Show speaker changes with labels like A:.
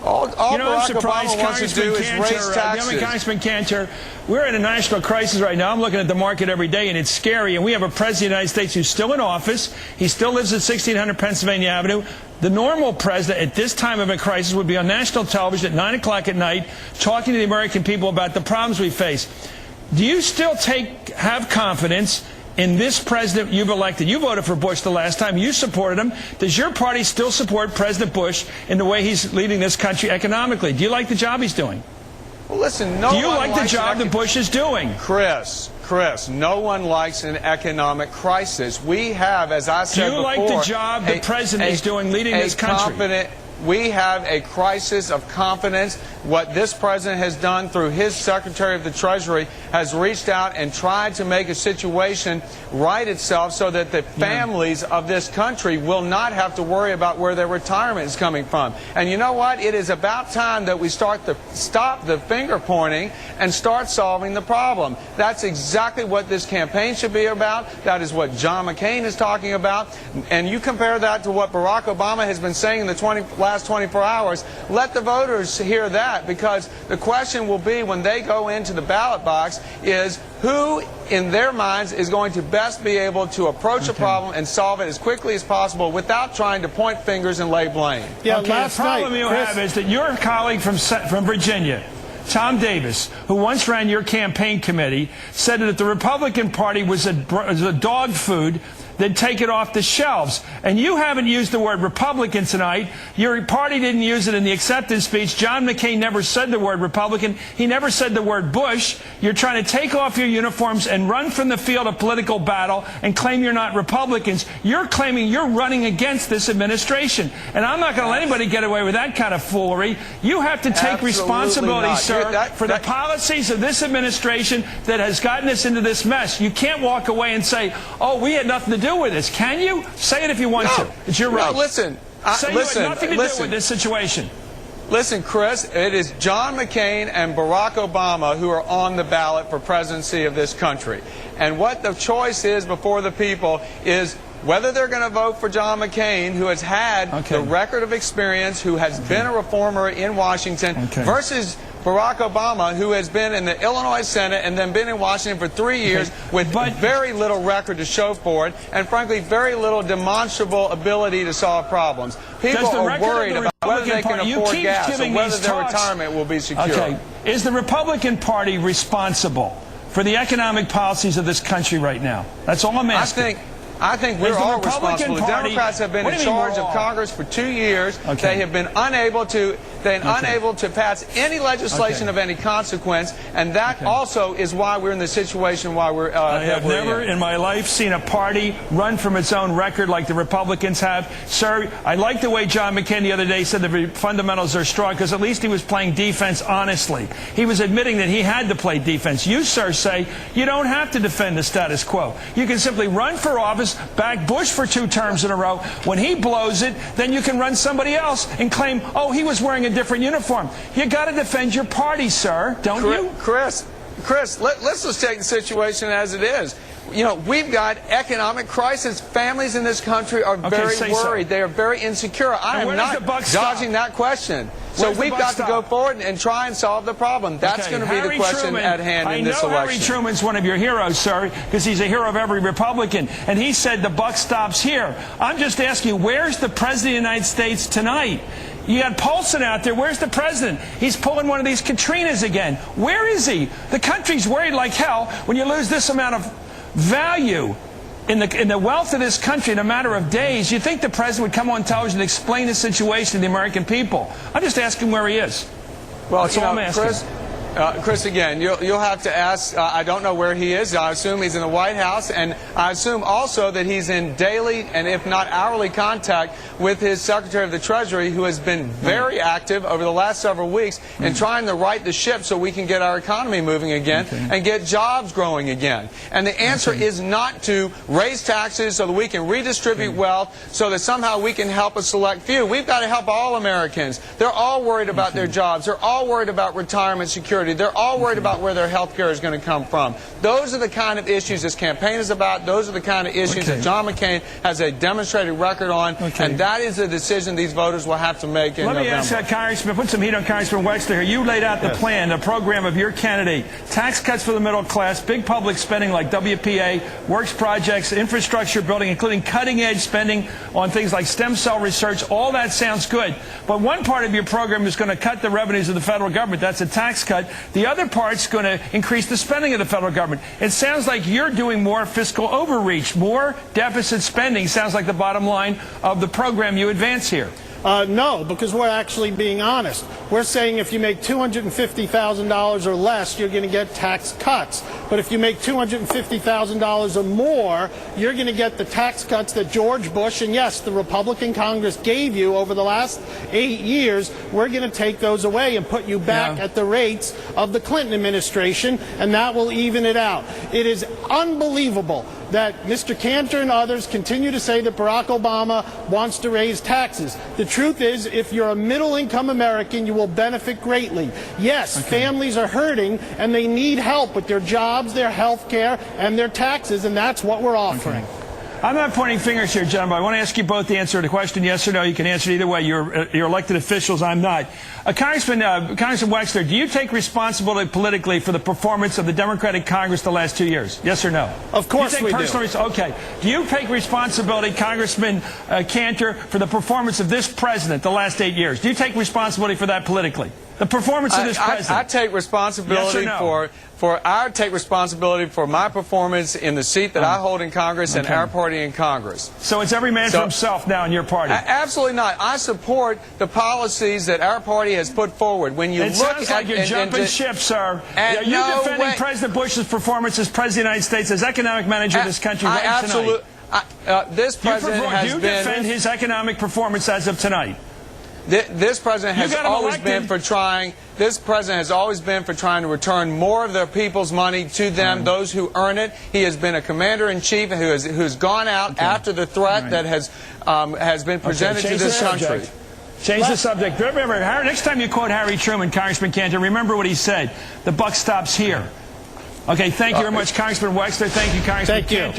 A: All Barack
B: surprised
A: Obama wants to do is raise taxes.
B: Congressman Cantor, we're in a national crisis right now. I'm looking at the market every day, and it's scary. And we have a president of the United States who's still in office. He still lives at 1600 Pennsylvania Avenue. The normal president at this time of a crisis would be on national television at 9 o'clock at night talking to the American people about the problems we face. Do you still have confidence in this president you've elected? You voted for Bush the last time. You supported him. Does your party still support President Bush in the way he's leading this country economically? Do you like the job he's doing?
A: Well, listen,
B: do you like the job that Bush is doing?
A: Chris, no one likes an economic crisis. We have, as I said before...
B: Do you like the job the president is doing leading this country?
A: We have a crisis of confidence. What this president has done through his Secretary of the Treasury has reached out and tried to make a situation right itself so that the families of this country will not have to worry about where their retirement is coming from. And you know what? It is about time that we stop the finger pointing and start solving the problem. That's exactly what this campaign should be about. That is what John McCain is talking about. And you compare that to what Barack Obama has been saying in the last 24 hours, let the voters hear that, because the question will be when they go into the ballot box is who in their minds is going to best be able to approach a problem and solve it as quickly as possible without trying to point fingers and lay blame.
B: Yeah, the problem you have is that your colleague from Virginia, Tom Davis, who once ran your campaign committee, said that the Republican Party was a dog food, they'd take it off the shelves. And you haven't used the word Republican tonight. Your party didn't use it in the acceptance speech. John McCain never said the word Republican. He never said the word Bush. You're trying to take off your uniforms and run from the field of political battle and claim you're not Republicans. You're claiming you're running against this administration. And I'm not going to let anybody get away with that kind of foolery. You have to take responsibility, sir, for the policies of this administration that has gotten us into this mess. You can't walk away and say, oh, we had nothing to do with this. Can you? Say it if you want to. It's your right.
A: No, listen.
B: Say you had nothing to do with this situation.
A: Listen, Chris, it is John McCain and Barack Obama who are on the ballot for presidency of this country. And what the choice is before the people is whether they're going to vote for John McCain, who has had the record of experience, who has been a reformer in Washington, versus Barack Obama, who has been in the Illinois Senate and then been in Washington for 3 years with very little record to show for it, and frankly, very little demonstrable ability to solve problems. People are worried about whether they can afford gas and whether their retirement will be secure.
B: Okay. Is the Republican Party responsible for the economic policies of this country right now? That's all I'm asking.
A: I think we're all responsible. The Democrats have been in charge of Congress for 2 years. They have been unable to pass any legislation of any consequence, and that also is why we're in the situation why we're
B: I have never in my life seen a party run from its own record like the Republicans have. Sir, I like the way John McCain the other day said the fundamentals are strong, because at least he was playing defense honestly. He was admitting that he had to play defense. You, sir, say you don't have to defend the status quo. You can simply run for office, back Bush for 2 terms in a row. When he blows it, then you can run somebody else and claim, oh, he was wearing a different uniform. You got to defend your party, sir, don't you?
A: Chris, let's just take the situation as it is. You know, we've got economic crisis. Families in this country are very worried. They are very insecure. I am not dodging that question. So we've got to go forward and try and solve the problem. That's going to be the question at hand in this election.
B: Harry Truman's one of your heroes, sir, because he's a hero of every Republican. And he said the buck stops here. I'm just asking you, where's the President of the United States tonight? You got Paulson out there. Where's the president? He's pulling one of these Katrinas again. Where is he? The country's worried like hell when you lose this amount of value in the wealth of this country in a matter of days. You think the president would come on television and explain the situation to the American people? I'm just asking where he is.
A: Well, that's all I'm asking. Chris, again, you'll have to ask. I don't know where he is. I assume he's in the White House, and I assume also that he's in daily and if not hourly contact with his Secretary of the Treasury, who has been very active over the last several weeks in trying to right the ship so we can get our economy moving again and get jobs growing again. And the answer is not to raise taxes so that we can redistribute wealth so that somehow we can help a select few. We've got to help all Americans. They're all worried about their jobs. They're all worried about retirement security. Security. They're all worried about where their health care is going to come from. Those are the kind of issues this campaign is about. Those are the kind of issues that John McCain has a demonstrated record on, and that is a decision these voters will have to make in November.
B: Let me ask Congressman, put some heat on Congressman Wexler here. You laid out the plan, the program of your candidate. Tax cuts for the middle class, big public spending like WPA, works projects, infrastructure building, including cutting-edge spending on things like stem cell research. All that sounds good. But one part of your program is going to cut the revenues of the federal government. That's a tax cut. The other part's going to increase the spending of the federal government. It sounds like you're doing more fiscal overreach, more deficit spending. Sounds like the bottom line of the program you advance here.
C: No, because we're actually being honest. We're saying if you make $250,000 or less, you're going to get tax cuts. But if you make $250,000 or more, you're going to get the tax cuts that George Bush and, yes, the Republican Congress gave you over the last 8 years. We're going to take those away and put you back at the rates of the Clinton administration, and that will even it out. It is unbelievable that Mr. Cantor and others continue to say that Barack Obama wants to raise taxes. The truth is, if you're a middle-income American, you will benefit greatly. Yes, families are hurting, and they need help with their jobs, their health care, and their taxes, and that's what we're offering.
B: I'm not pointing fingers here, gentlemen. I want to ask you both to answer the question, yes or no. You can answer it either way. You're elected officials. I'm not. Congressman Wexler, do you take responsibility politically for the performance of the Democratic Congress the last 2 years? Yes or no?
C: Of course we do.
B: Okay. Do you take responsibility, Congressman Cantor, for the performance of this president the last 8 years? Do you take responsibility for that politically? The performance of this president?
A: I take responsibility take responsibility for my performance in the seat that I hold in Congress and our party in Congress.
B: So it's every man for himself now in your party?
A: Absolutely not. I support the policies that our party has put forward. When you
B: it sounds like you're jumping ship, sir. Are you defending President Bush's performance as President of the United States, as economic manager of this country right tonight?
A: This president has
B: been... Do you defend his economic performance as of tonight?
A: This president has always been for trying. This president has always been for trying to return more of their people's money to them, those who earn it. He has been a commander-in-chief who's gone out after the threat that has been presented to this country.
B: Change the subject. Remember, next time you quote Harry Truman, Congressman Cantor, remember what he said. The buck stops here. Okay, thank you very much, Congressman Wexler. Thank you, Congressman Cantor.